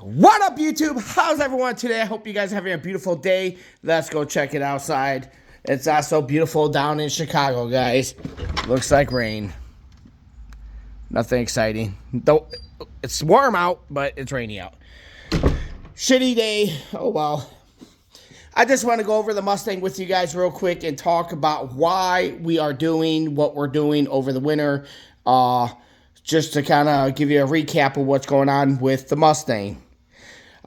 What up, YouTube? How's everyone today? I hope you guys are having a beautiful day. Let's go check it outside. It's not so beautiful down in Chicago, guys. Looks like rain. Nothing exciting. Though it's warm out, but it's rainy out. Shitty day. Oh well. I just want to go over the Mustang with you guys real quick and talk about why we are doing what we're doing over the winter. Just to kind of give you a recap of what's going on with the Mustang.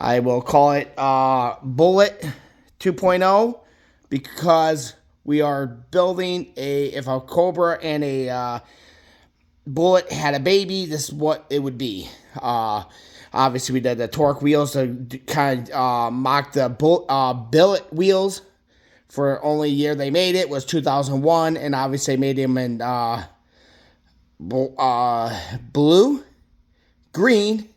I will call it Bullet 2.0 because we are building if a Cobra and a Bullet had a baby, this is what it would be. Obviously, we did the torque wheels to kind of mock the billet wheels for only year they made it was 2001, and obviously made them in blue, green,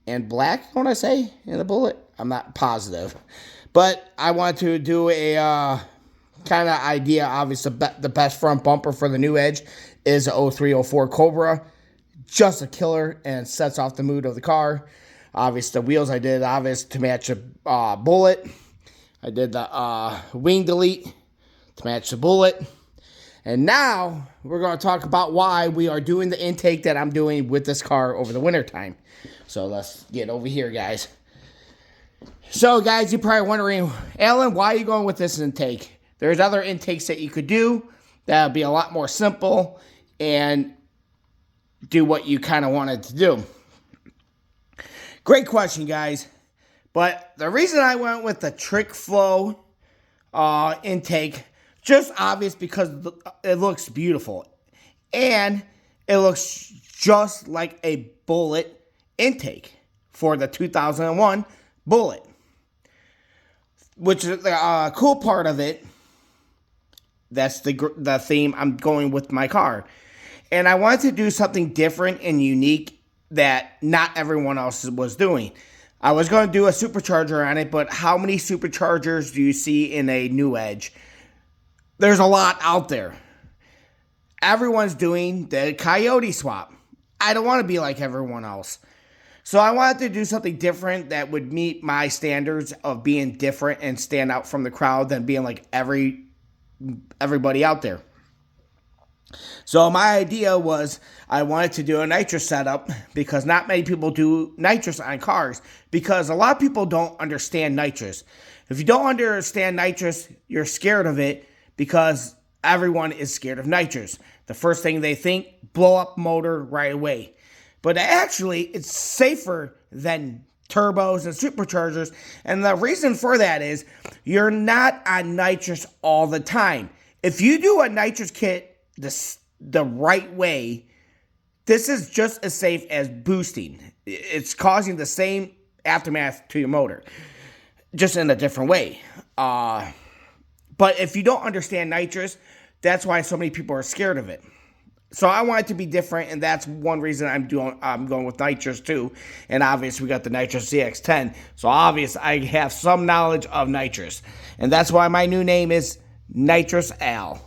and black, I want to say, in the Bullet. I'm not positive. But I want to do a kind of idea. Obviously, the best front bumper for the new Edge is a 0304 Cobra. Just a killer and sets off the mood of the car. Obviously, the wheels I did, to match a Bullet. I did the wing delete to match the Bullet. And now we're going to talk about why we are doing the intake that I'm doing with this car over the winter time. So let's get over here, guys. So, guys, you're probably wondering, Alan, why are you going with this intake? There's other intakes that you could do that would be a lot more simple and do what you kind of wanted to do. Great question, guys. But the reason I went with the trickflow intake, just obvious because it looks beautiful. And it looks just like a Bullet intake for the 2001 Bullet. Which is the cool part of it. That's the theme I'm going with my car. And I wanted to do something different and unique that not everyone else was doing. I was going to do a supercharger on it, but how many superchargers do you see in a new Edge? There's a lot out there. Everyone's doing the Coyote swap. I don't want to be like everyone else. So I wanted to do something different that would meet my standards of being different and stand out from the crowd than being like everybody out there. So my idea was I wanted to do a nitrous setup because not many people do nitrous on cars because a lot of people don't understand nitrous. If you don't understand nitrous, you're scared of it because everyone is scared of nitrous. The first thing they think, blow up motor right away. But actually, it's safer than turbos and superchargers. And the reason for that is you're not on nitrous all the time. If you do a nitrous kit the right way, this is just as safe as boosting. It's causing the same aftermath to your motor, just in a different way. But if you don't understand nitrous, that's why so many people are scared of it. So I want it to be different, and that's one reason I'm going with nitrous too. And obviously, we got the nitrous ZX10. So obviously, I have some knowledge of nitrous, and that's why my new name is Nitrous Al.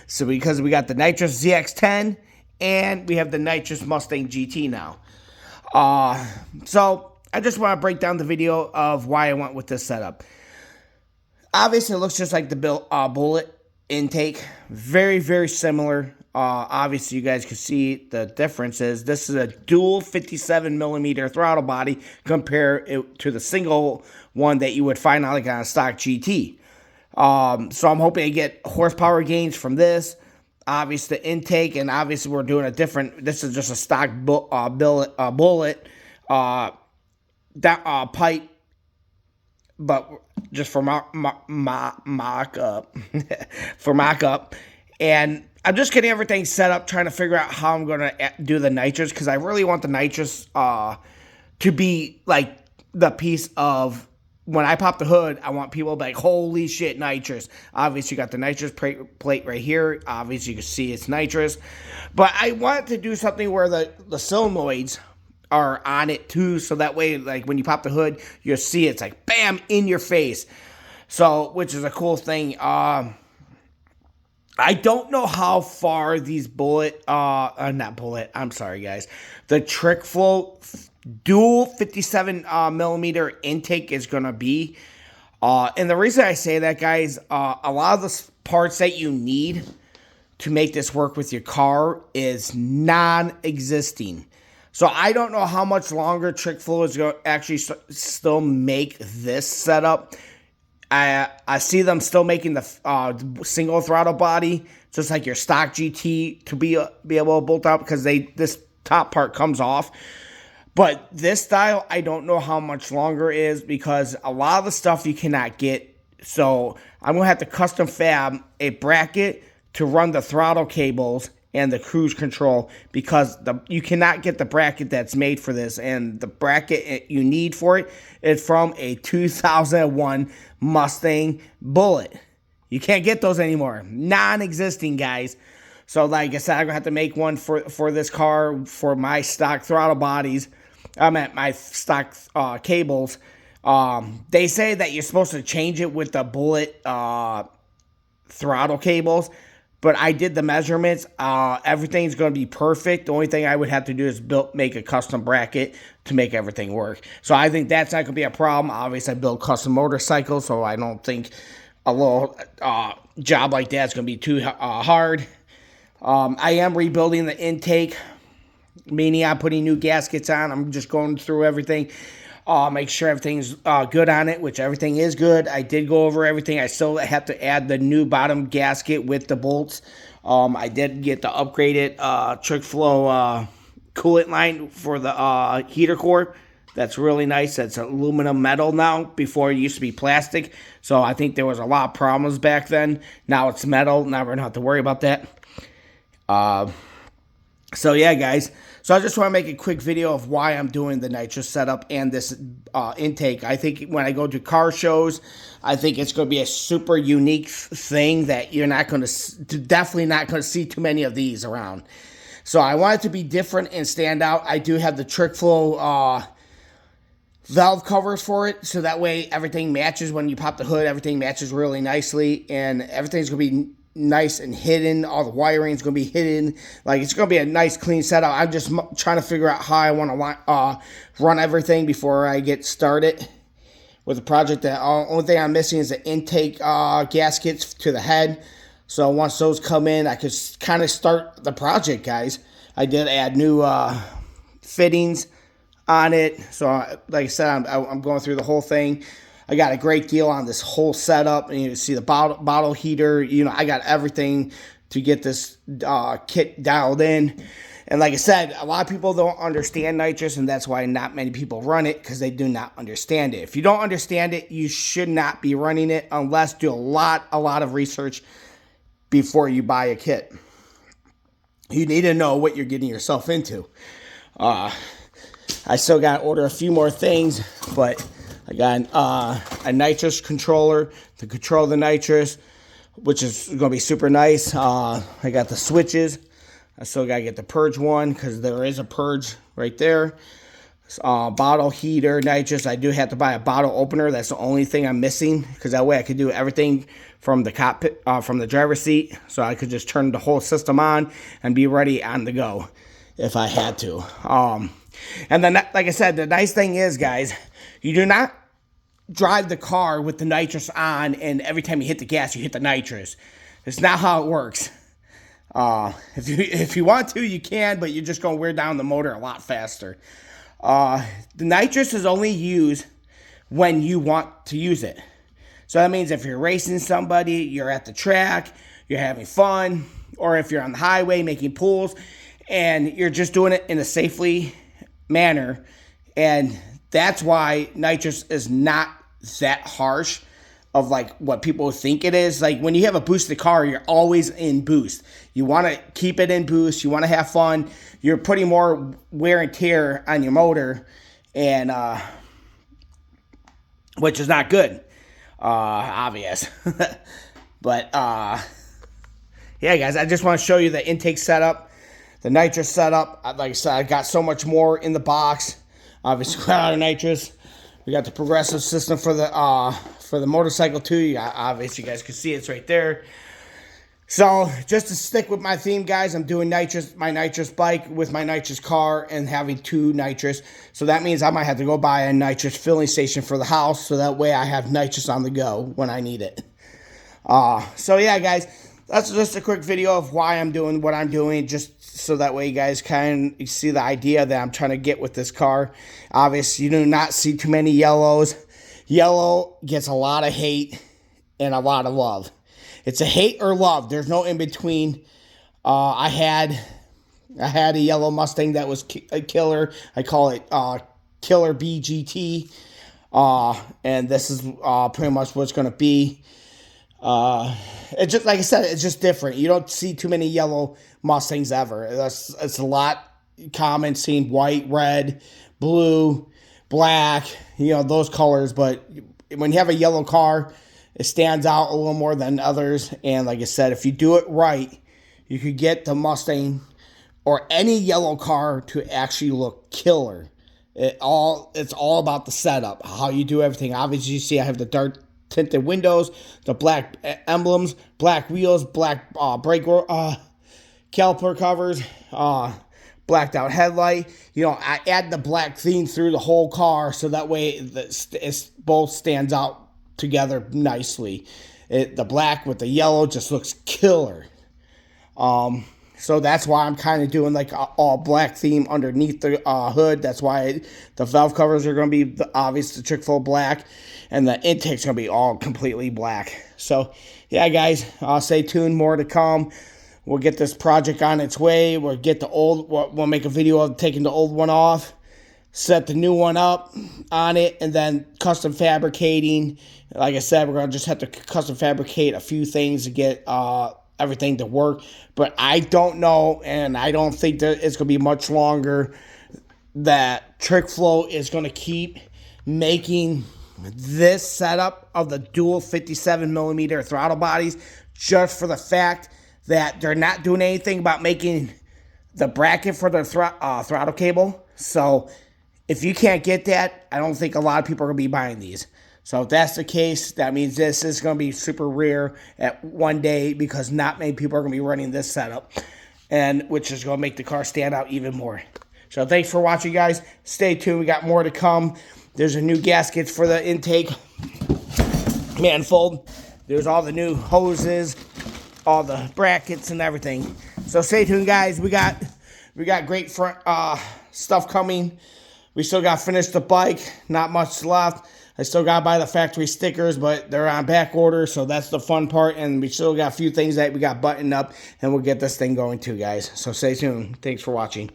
So because we got the nitrous ZX10 and we have the nitrous Mustang GT now. So I just want to break down the video of why I went with this setup. Obviously, it looks just like the Bullet intake. Very, very similar. Obviously, you guys can see the differences. This is a dual 57mm throttle body compared to the single one that you would find on a stock GT. So I'm hoping to get horsepower gains from this. Obviously, the intake, and obviously we're doing a different. This is just a stock Bullet pipe, but just for mock up, for mock up, and I'm just getting everything set up, trying to figure out how I'm gonna do the nitrous because I really want the nitrous to be like the piece of. When I pop the hood, I want people to be like, holy shit, nitrous. Obviously, you got the nitrous plate right here. Obviously, you can see it's nitrous. But I want to do something where the solenoids are on it too. So that way, like when you pop the hood, you'll see it's like, bam, in your face. So, which is a cool thing. I don't know how far these not Bullet, I'm sorry, guys. The trickflow dual 57 millimeter intake is going to be. And the reason I say that, guys, a lot of the parts that you need to make this work with your car is non-existing. So I don't know how much longer trickflow is going to actually still make this setup. I see them still making the single throttle body, just like your stock GT, to be able to bolt out, because this top part comes off. But this style, I don't know how much longer it is, because a lot of the stuff you cannot get. So I'm going to have to custom fab a bracket to run the throttle cables and the cruise control, because you cannot get the bracket that's made for this. And the bracket you need for it is from a 2001 Mustang Bullet. You can't get those anymore. Non-existing, guys. So like I said, I'm going to have to make one for this car for my stock throttle bodies. I'm at my stock cables. They say that you're supposed to change it with the Bullet throttle cables. But I did the measurements. Everything's going to be perfect. The only thing I would have to do is make a custom bracket to make everything work. So I think that's not going to be a problem. Obviously, I build custom motorcycles, so I don't think a little job like that's going to be too hard. I am rebuilding the intake, meaning I'm putting new gaskets on. I'm just going through everything. Make sure everything's good on it, which everything is good. I did go over everything. I still have to add the new bottom gasket with the bolts. I did get the upgraded trickflow coolant line for the heater core. That's really nice. That's aluminum metal now. Before it used to be plastic. So I think there was a lot of problems back then. Now it's metal. Now we're going to have to worry about that. So yeah, guys. So I just want to make a quick video of why I'm doing the nitrous setup and this intake. I think when I go to car shows, I think it's going to be a super unique thing that you're not going to, definitely not going to see too many of these around. So I want it to be different and stand out. I do have the trickflow valve covers for it, so that way everything matches. When you pop the hood, everything matches really nicely, and everything's going to be nice and hidden. All the wiring is going to be hidden. Like, it's going to be a nice clean setup. I'm just trying to figure out how I want to run everything before I get started with the project. The only thing I'm missing is the intake gaskets to the head. So once those come in, I could kind of start the project, guys. I did add new fittings on it. So like I said, I'm going through the whole thing. I got a great deal on this whole setup, and you see the bottle heater. You know, I got everything to get this kit dialed in. And like I said, a lot of people don't understand nitrous, and that's why not many people run it, because they do not understand it. If you don't understand it, you should not be running it unless do a lot of research before you buy a kit. You need to know what you're getting yourself into. I still got to order a few more things, but I got a nitrous controller to control the nitrous, which is going to be super nice. I got the switches. I still got to get the purge one, because there is a purge right there. Bottle heater, nitrous. I do have to buy a bottle opener. That's the only thing I'm missing, because that way I could do everything from the cockpit, from the driver's seat. So I could just turn the whole system on and be ready on the go if I had to. And then, like I said, the nice thing is, guys, you do not drive the car with the nitrous on, and every time you hit the gas, you hit the nitrous. It's not how it works. If you want to, you can, but you're just going to wear down the motor a lot faster. The nitrous is only used when you want to use it. So that means if you're racing somebody, you're at the track, you're having fun, or if you're on the highway making pulls, and you're just doing it in a safely manner. And that's why nitrous is not that harsh of like what people think it is. Like, when you have a boosted car, you're always in boost. You want to keep it in boost. You want to have fun. You're putting more wear and tear on your motor, and which is not good. Obvious. But yeah, guys, I just want to show you the intake setup, the nitrous setup. Like I said, I got so much more in the box. Obviously, got out of nitrous. We got the progressive system for the motorcycle too. Obviously, you guys can see it's right there. So just to stick with my theme, guys, I'm doing my nitrous bike with my nitrous car and having 2 nitrous. So that means I might have to go buy a nitrous filling station for the house, so that way I have nitrous on the go when I need it. So yeah, guys, that's just a quick video of why I'm doing what I'm doing, just so that way you guys kind of see the idea that I'm trying to get with this car. Obviously, you do not see too many yellows. Yellow gets a lot of hate and a lot of love. It's a hate or love. There's no in between. I had a yellow Mustang that was a killer. I call it Killer BGT. And this is pretty much what it's going to be. It's just, like I said, it's just different. You don't see too many yellow Mustangs ever. It's a lot common seeing white, red, blue, black, those colors. But when you have a yellow car, it stands out a little more than others. And like I said, if you do it right, you could get the Mustang or any yellow car to actually look killer. It's all about the setup, how you do everything. Obviously, you see I have the dark tinted windows, the black emblems, black wheels, black brake caliper covers, blacked out headlight. I add the black theme through the whole car, so that way it both stands out together nicely. The black with the yellow just looks killer. So that's why I'm kind of doing like a all black theme underneath the hood. That's why the valve covers are going to be the trickflow black, and the intake's going to be all completely black. So yeah, guys, stay tuned. More to come. We'll get this project on its way. We'll make a video of taking the old one off, set the new one up on it, and then custom fabricating. Like I said, we're going to just have to custom fabricate a few things to get everything to work. But I don't know, and I don't think that it's going to be much longer, that trickflow is going to keep making this setup of the dual 57mm throttle bodies, just for the fact that they're not doing anything about making the bracket for the throttle cable. So if you can't get that, I don't think a lot of people are going to be buying these. So if that's the case, that means this is going to be super rare at one day, because not many people are going to be running this setup, and which is going to make the car stand out even more. So thanks for watching, guys. Stay tuned. We got more to come. There's a new gaskets for the intake manifold. There's all the new hoses, all the brackets and everything. So stay tuned, guys. We got great front stuff coming. We still got to finish the bike. Not much left. I still got to buy the factory stickers, but they're on back order, so that's the fun part. And we still got a few things that we got buttoned up, and we'll get this thing going too, guys. So stay tuned. Thanks for watching.